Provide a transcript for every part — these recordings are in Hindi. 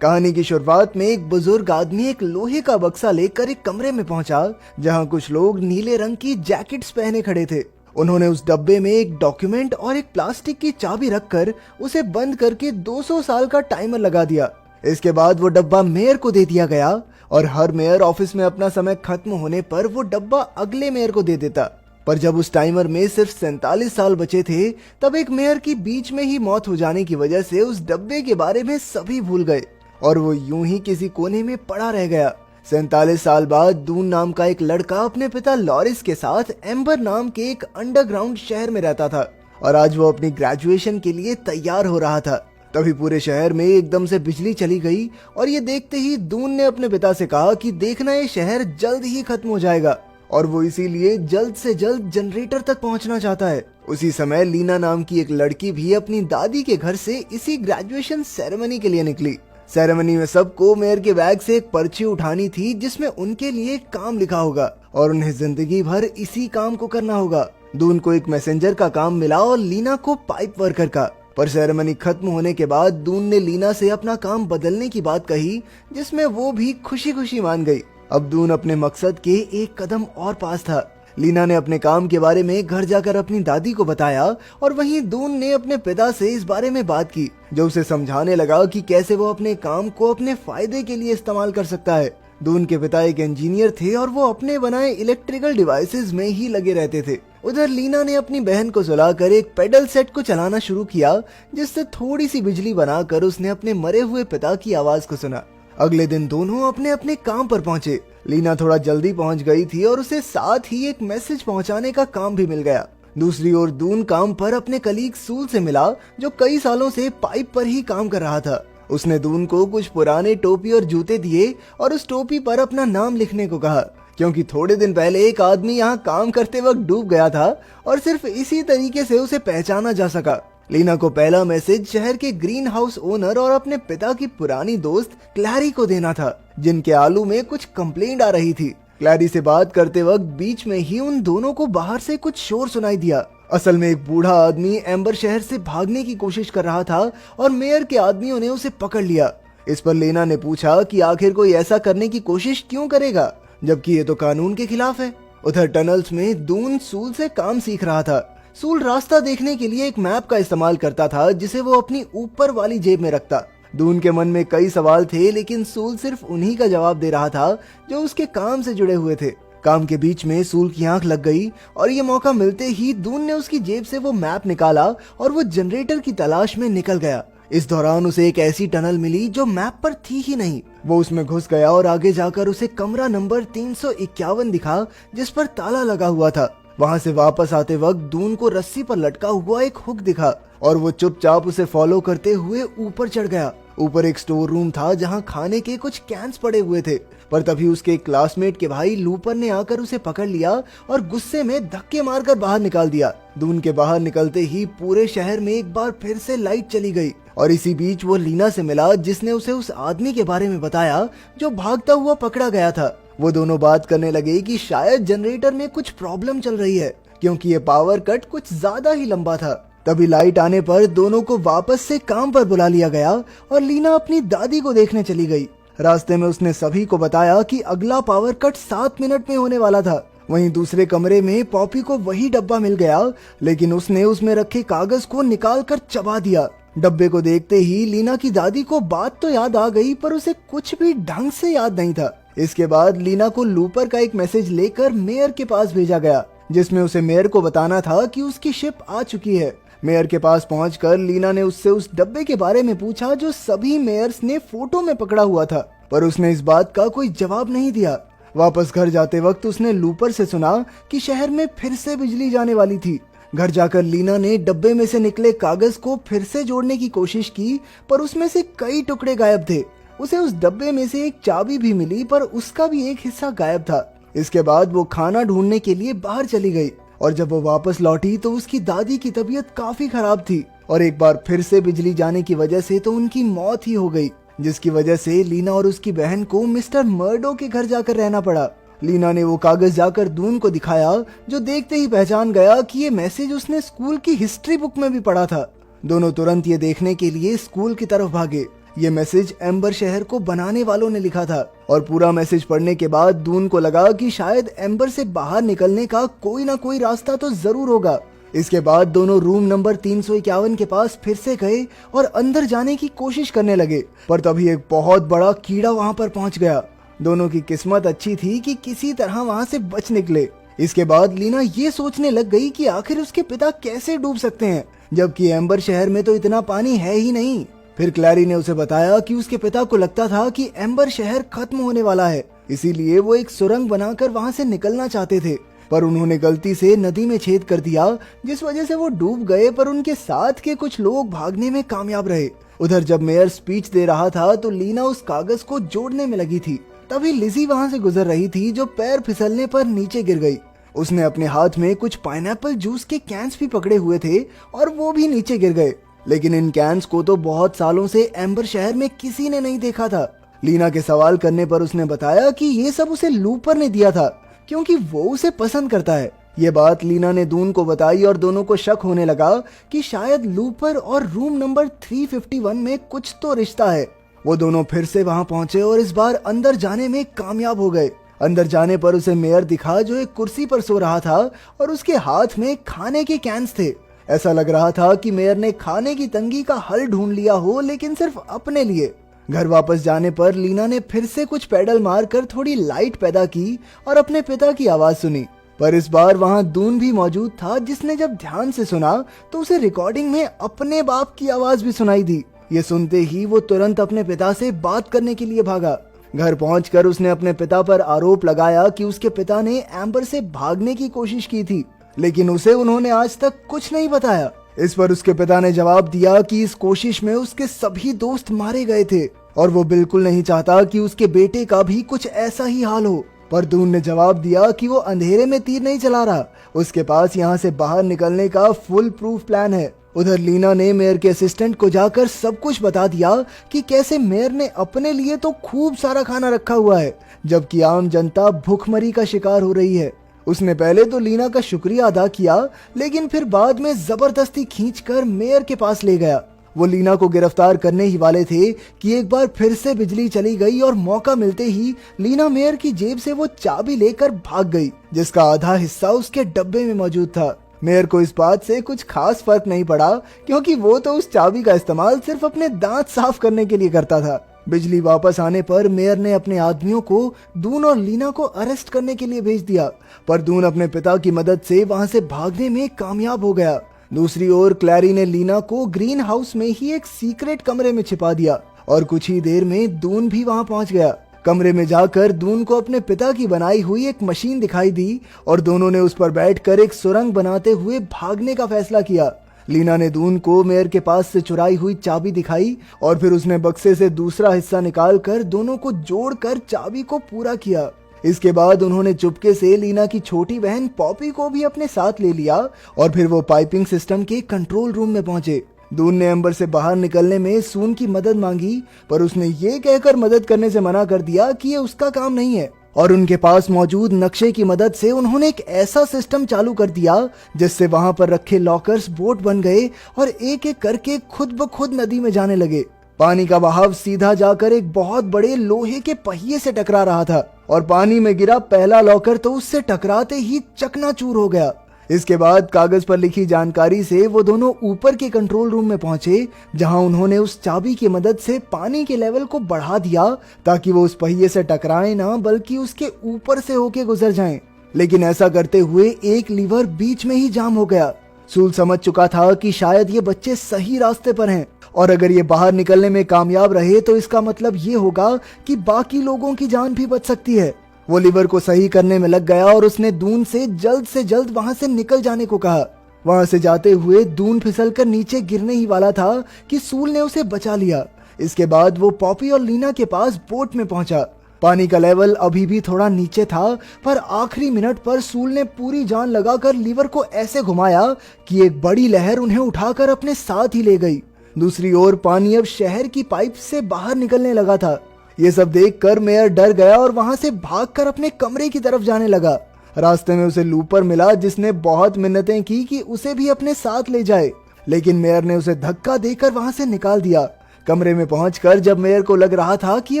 कहानी की शुरुआत में एक बुजुर्ग आदमी एक लोहे का बक्सा लेकर एक कमरे में पहुंचा जहां कुछ लोग नीले रंग की जैकेट्स पहने खड़े थे। उन्होंने उस डब्बे में एक डॉक्यूमेंट और एक प्लास्टिक की चाबी रखकर उसे बंद करके 200 साल का टाइमर लगा दिया। इसके बाद वो डब्बा मेयर को दे दिया गया और हर मेयर ऑफिस में अपना समय खत्म होने पर वो डब्बा अगले मेयर को दे देता। पर जब उस टाइमर में सिर्फ 47 साल बचे थे, तब एक मेयर की बीच में ही मौत हो जाने की वजह से उस डब्बे के बारे में सभी भूल गए और वो यूं ही किसी कोने में पड़ा रह गया। 47 साल बाद दून नाम का एक लड़का अपने पिता लॉरिस के साथ एम्बर नाम के एक अंडरग्राउंड शहर में रहता था और आज वो अपनी ग्रेजुएशन के लिए तैयार हो रहा था। तभी पूरे शहर में एकदम से बिजली चली गई और ये देखते ही दून ने अपने पिता से कहा कि देखना ये शहर जल्द ही खत्म हो जाएगा और वो इसीलिए जल्द से जल्द जनरेटर तक पहुंचना चाहता है। उसी समय लीना नाम की एक लड़की भी अपनी दादी के घर से इसी ग्रेजुएशन सेरेमनी के लिए निकली। सेरेमनी में सबको मेयर के बैग से एक पर्ची उठानी थी जिसमें उनके लिए काम लिखा होगा और उन्हें जिंदगी भर इसी काम को करना होगा। दून को एक मैसेंजर का काम मिला और लीना को पाइप वर्कर का। पर सेरेमनी खत्म होने के बाद दून ने लीना से अपना काम बदलने की बात कही, जिसमें वो भी खुशी खुशी मान गई। अब दून अपने मकसद के एक कदम और पास था। लीना ने अपने काम के बारे में घर जाकर अपनी दादी को बताया और वहीं दून ने अपने पिता से इस बारे में बात की, जो उसे समझाने लगा कि कैसे वो अपने काम को अपने फायदे के लिए इस्तेमाल कर सकता है। दून के पिता एक इंजीनियर थे और वो अपने बनाए इलेक्ट्रिकल डिवाइसेस में ही लगे रहते थे। उधर लीना ने अपनी बहन को सुलाकर एक पेडल सेट को चलाना शुरू किया, जिससे थोड़ी सी बिजली बनाकर उसने अपने मरे हुए पिता की आवाज को सुना। अगले दिन दोनों अपने अपने काम पर पहुंचे। लीना थोड़ा जल्दी पहुंच गई थी और उसे साथ ही एक मैसेज पहुंचाने का काम भी मिल गया। दूसरी ओर दून काम पर अपने कलीग सूल से मिला, जो कई सालों से पाइप पर ही काम कर रहा था। उसने दून को कुछ पुराने टोपी और जूते दिए और उस टोपी पर अपना नाम लिखने को कहा, क्योंकि थोड़े दिन पहले एक आदमी यहाँ काम करते वक्त डूब गया था और सिर्फ इसी तरीके से उसे पहचाना जा सका। लीना को पहला मैसेज शहर के ग्रीन हाउस ओनर और अपने पिता की पुरानी दोस्त क्लैरी को देना था, जिनके आलू में कुछ कंप्लेंट आ रही थी। क्लैरी से बात करते वक्त बीच में ही उन दोनों को बाहर से कुछ शोर सुनाई दिया। असल में एक बूढ़ा आदमी एम्बर शहर से भागने की कोशिश कर रहा था और मेयर के आदमियों ने उसे पकड़ लिया। इस पर लीना ने पूछा कि आखिर कोई ऐसा करने की कोशिश क्यों करेगा, जबकि ये तो कानून के खिलाफ है। उधर टनल्स में दून सूल से काम सीख रहा था। सूल रास्ता देखने के लिए एक मैप का इस्तेमाल करता था, जिसे वो अपनी ऊपर वाली जेब में रखता। दून के मन में कई सवाल थे, लेकिन सूल सिर्फ उन्हीं का जवाब दे रहा था जो उसके काम से जुड़े हुए थे। काम के बीच में सूल की आंख लग गई और ये मौका मिलते ही दून ने उसकी जेब से वो मैप निकाला और वो जनरेटर की तलाश में निकल गया। इस दौरान उसे एक ऐसी टनल मिली जो मैप पर थी ही नहीं। वो उसमें घुस गया और आगे जाकर उसे कमरा नंबर 351 दिखा, जिस पर ताला लगा हुआ था। वहाँ से वापस आते वक्त दून को रस्सी पर लटका हुआ एक हुक दिखा और वो चुपचाप उसे फॉलो करते हुए ऊपर चढ़ गया। ऊपर एक स्टोर रूम था जहाँ खाने के कुछ कैंस पड़े हुए थे, पर तभी उसके एक क्लासमेट के भाई लूपर ने आकर उसे पकड़ लिया और गुस्से में धक्के मारकर बाहर निकाल दिया। दून के बाहर निकलते ही पूरे शहर में एक बार फिर से लाइट चली गई और इसी बीच वो लीना से मिला, जिसने उसे उस आदमी के बारे में बताया जो भागता हुआ पकड़ा गया था। वो दोनों बात करने लगे कि शायद जनरेटर में कुछ प्रॉब्लम चल रही है, क्योंकि ये पावर कट कुछ ज्यादा ही लंबा था। तभी लाइट आने पर दोनों को वापस से काम पर बुला लिया गया और लीना अपनी दादी को देखने चली गई। रास्ते में उसने सभी को बताया कि अगला पावर कट 7 मिनट में होने वाला था। वहीं दूसरे कमरे में पॉपी को वही डब्बा मिल गया, लेकिन उसने उसमें रखे कागज को निकाल कर चबा दिया। डब्बे को देखते ही लीना की दादी को बात तो याद आ गई, पर उसे कुछ भी ढंग से याद नहीं था। इसके बाद लीना को लूपर का एक मैसेज लेकर मेयर के पास भेजा गया, जिसमें उसे मेयर को बताना था कि उसकी शिप आ चुकी है। मेयर के पास पहुंचकर लीना ने उससे उस डब्बे के बारे में पूछा जो सभी मेयर्स ने फोटो में पकड़ा हुआ था, पर उसने इस बात का कोई जवाब नहीं दिया। वापस घर जाते वक्त उसने लूपर से सुना कि शहर में फिर से बिजली जाने वाली थी। घर जाकर लीना ने डब्बे में से निकले कागज को फिर से जोड़ने की कोशिश की, पर उसमें से कई टुकड़े गायब थे। उसे उस डब्बे में से एक चाबी भी मिली, पर उसका भी एक हिस्सा गायब था। इसके बाद वो खाना ढूंढने के लिए बाहर चली गई और जब वो वापस लौटी तो उसकी दादी की तबीयत काफी खराब थी और एक बार फिर से बिजली जाने की वजह से तो उनकी मौत ही हो गई, जिसकी वजह से लीना और उसकी बहन को मिस्टर मर्डो के घर जाकर रहना पड़ा। लीना ने वो कागज जाकर दून को दिखाया, जो देखते ही पहचान गया कि ये मैसेज उसने स्कूल की हिस्ट्री बुक में भी पढ़ा था। दोनों तुरंत ये देखने के लिए स्कूल की तरफ भागे। ये मैसेज एम्बर शहर को बनाने वालों ने लिखा था और पूरा मैसेज पढ़ने के बाद दून को लगा कि शायद एम्बर से बाहर निकलने का कोई ना कोई रास्ता तो जरूर होगा। इसके बाद दोनों रूम नंबर 351 के पास फिर से गए और अंदर जाने की कोशिश करने लगे, पर तभी एक बहुत बड़ा कीड़ा वहां पर पहुंच गया। दोनों की किस्मत अच्छी थी कि किसी तरह वहां से बच निकले। इसके बाद लीना ये सोचने लग गई कि आखिर उसके पिता कैसे डूब सकते हैं, जबकि एम्बर शहर में तो इतना पानी है ही नहीं। फिर क्लैरी ने उसे बताया कि उसके पिता को लगता था कि एम्बर शहर खत्म होने वाला है, इसीलिए वो एक सुरंग बनाकर वहां से निकलना चाहते थे, पर उन्होंने गलती से नदी में छेद कर दिया, जिस वजह से वो डूब गए, पर उनके साथ के कुछ लोग भागने में कामयाब रहे। उधर जब मेयर स्पीच दे रहा था तो लीना उस कागज को जोड़ने में लगी थी। तभी लिजी वहां से गुजर रही थी, जो पैर फिसलने पर नीचे गिर गई। उसने अपने हाथ में कुछ पाइनएप्पल जूस के कैंस भी पकड़े हुए थे और वो भी नीचे गिर गए, लेकिन इन कैंस को तो बहुत सालों से एम्बर शहर में किसी ने नहीं देखा था। लीना के सवाल करने पर उसने बताया कि ये सब उसे लूपर ने दिया था, क्योंकि वो उसे पसंद करता है। ये बात लीना ने दून को बताई और दोनों को शक होने लगा कि शायद लूपर और रूम नंबर 351 में कुछ तो रिश्ता है। वो दोनों फिर से वहां पहुंचे और इस बार अंदर जाने में कामयाब हो गए। अंदर जाने पर उसे मेयर दिखा, जो एक कुर्सी पर सो रहा था और उसके हाथ में खाने के कैंस थे। ऐसा लग रहा था कि मेयर ने खाने की तंगी का हल ढूंढ लिया हो, लेकिन सिर्फ अपने लिए। घर वापस जाने पर लीना ने फिर से कुछ पैडल मारकर थोड़ी लाइट पैदा की और अपने पिता की आवाज सुनी, पर इस बार वहां दून भी मौजूद था, जिसने जब ध्यान से सुना तो उसे रिकॉर्डिंग में अपने बाप की आवाज भी सुनाई दी। ये सुनते ही वो तुरंत अपने पिता से बात करने के लिए भागा। घर पहुंचकर उसने अपने पिता पर आरोप लगाया कि उसके पिता ने एम्बर से भागने की कोशिश की थी, लेकिन उसे उन्होंने आज तक कुछ नहीं बताया। इस पर उसके पिता ने जवाब दिया कि इस कोशिश में उसके सभी दोस्त मारे गए थे और वो बिल्कुल नहीं चाहता कि उसके बेटे का भी कुछ ऐसा ही हाल हो। पर दून ने जवाब दिया कि वो अंधेरे में तीर नहीं चला रहा, उसके पास यहाँ से बाहर निकलने का फुल प्रूफ प्लान है। उधर लीना ने मेयर के असिस्टेंट को जाकर सब कुछ बता दिया कि कैसे मेयर ने अपने लिए तो खूब सारा खाना रखा हुआ है, जबकि आम जनता भूखमरी का शिकार हो रही है। उसने पहले तो लीना का शुक्रिया अदा किया, लेकिन फिर बाद में जबरदस्ती खींचकर मेयर के पास ले गया। वो लीना को गिरफ्तार करने ही वाले थे कि एक बार फिर से बिजली चली गई और मौका मिलते ही लीना मेयर की जेब से वो चाबी लेकर भाग गई, जिसका आधा हिस्सा उसके डब्बे में मौजूद था। मेयर को इस बात से कुछ खास फर्क नहीं पड़ा, क्योंकि वो तो उस चाबी का इस्तेमाल सिर्फ अपने दांत साफ करने के लिए करता था। बिजली वापस आने पर मेयर ने अपने आदमियों को दून और लीना को अरेस्ट करने के लिए भेज दिया, पर दून अपने पिता की मदद से वहां से भागने में कामयाब हो गया। दूसरी ओर क्लैरी ने लीना को ग्रीन हाउस में ही एक सीक्रेट कमरे में छिपा दिया और कुछ ही देर में दून भी वहां पहुंच गया। कमरे में जाकर दून को अपने पिता की बनाई हुई एक मशीन दिखाई दी और दोनों ने उस पर बैठकर एक सुरंग बनाते हुए भागने का फैसला किया। लीना ने दून को मेयर के पास से चुराई हुई चाबी दिखाई और फिर उसने बक्से से दूसरा हिस्सा निकालकर दोनों को जोड़कर चाबी को पूरा किया। इसके बाद उन्होंने चुपके से लीना की छोटी बहन पॉपी को भी अपने साथ ले लिया और फिर वो पाइपिंग सिस्टम के कंट्रोल रूम में पहुंचे। दून ने एम्बर से बाहर निकलने में सून की मदद मांगी, पर उसने ये कहकर मदद करने से मना कर दिया कि ये उसका काम नहीं है, और उनके पास मौजूद नक्शे की मदद से उन्होंने एक ऐसा सिस्टम चालू कर दिया जिससे वहां पर रखे लॉकर्स बोट बन गए और एक एक करके खुद ब खुद नदी में जाने लगे। पानी का बहाव सीधा जाकर एक बहुत बड़े लोहे के पहिए से टकरा रहा था और पानी में गिरा पहला लॉकर तो उससे टकराते ही चकनाचूर हो गया। इसके बाद कागज पर लिखी जानकारी से वो दोनों ऊपर के कंट्रोल रूम में पहुंचे, जहां उन्होंने उस चाबी की मदद से पानी के लेवल को बढ़ा दिया ताकि वो उस पहिए से टकराए ना, बल्कि उसके ऊपर से होके गुजर जाएं। लेकिन ऐसा करते हुए एक लीवर बीच में ही जाम हो गया। सूल समझ चुका था कि शायद ये बच्चे सही रास्ते पर हैं और अगर ये बाहर निकलने में कामयाब रहे तो इसका मतलब ये होगा कि बाकी लोगों की जान भी बच सकती है। वो लीवर को सही करने में लग गया और उसने दून से जल्द वहां से निकल जाने को कहा। वहां से जाते हुए दून फिसलकर नीचे गिरने ही वाला था कि सूल ने उसे बचा लिया। इसके बाद वो पॉपी और लीना के पास बोट में पहुंचा। पानी का लेवल अभी भी थोड़ा नीचे था, पर आखिरी मिनट पर सूल ने पूरी जान लगाकर लीवर को ऐसे घुमाया कि एक बड़ी लहर उन्हें उठाकर अपने साथ ही ले गई। दूसरी ओर पानी अब शहर की पाइप से बाहर निकलने लगा था। ये सब देखकर मेयर डर गया और वहां से भागकर अपने कमरे की तरफ जाने लगा। रास्ते में उसे लूपर मिला, जिसने बहुत मिन्नतें की कि उसे भी अपने साथ ले जाए, लेकिन मेयर ने उसे धक्का देकर वहां से निकाल दिया। कमरे में पहुंचकर जब मेयर को लग रहा था कि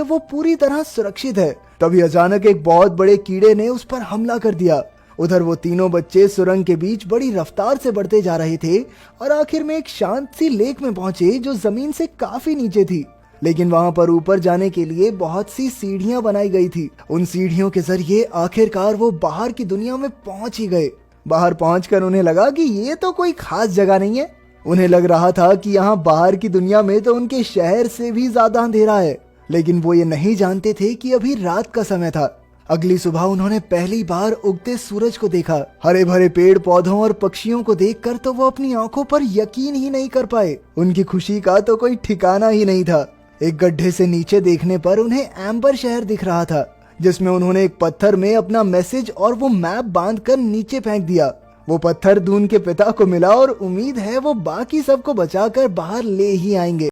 वो पूरी तरह सुरक्षित है, तभी अचानक एक बहुत बड़े कीड़े ने उस पर हमला कर दिया। उधर वो तीनों बच्चे सुरंग के बीच बड़ी रफ्तार से बढ़ते जा रहे थे और आखिर में एक शांत सी लेक में पहुंचे जो जमीन से काफी नीचे थी। लेकिन वहां पर ऊपर जाने के लिए बहुत सी सीढ़ियां बनाई गई थी। उन सीढ़ियों के जरिए आखिरकार वो बाहर की दुनिया में पहुंच ही गए। बाहर पहुंचकर उन्हें लगा कि ये तो कोई खास जगह नहीं है। उन्हें लग रहा था कि यहाँ बाहर की दुनिया में तो उनके शहर से भी ज्यादा अंधेरा है, लेकिन वो ये नहीं जानते थे कि अभी रात का समय था। अगली सुबह उन्होंने पहली बार उगते सूरज को देखा। हरे भरे पेड़ पौधों और पक्षियों को देखकर तो वो अपनी आंखों पर यकीन ही नहीं कर पाए। उनकी खुशी का तो कोई ठिकाना ही नहीं था। एक गड्ढे से नीचे देखने पर उन्हें एम्बर शहर दिख रहा था, जिसमें उन्होंने एक पत्थर में अपना मैसेज और वो मैप बांधकर नीचे फेंक दिया। वो पत्थर दून के पिता को मिला और उम्मीद है वो बाकी सबको बचाकर बाहर ले ही आएंगे।